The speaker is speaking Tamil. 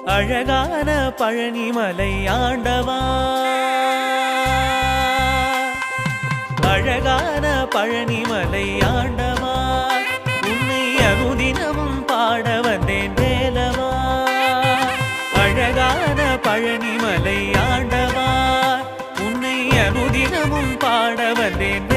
அழகான பழனிமலை ஆண்டவா, அழகான பழனிமலை ஆண்டவா, உன்னை அனுதினமும் பாட வந்தேன் வேலவா. அழகான பழனிமலை ஆண்டவா, உன்னை அனுதினமும் பாட வந்தேன்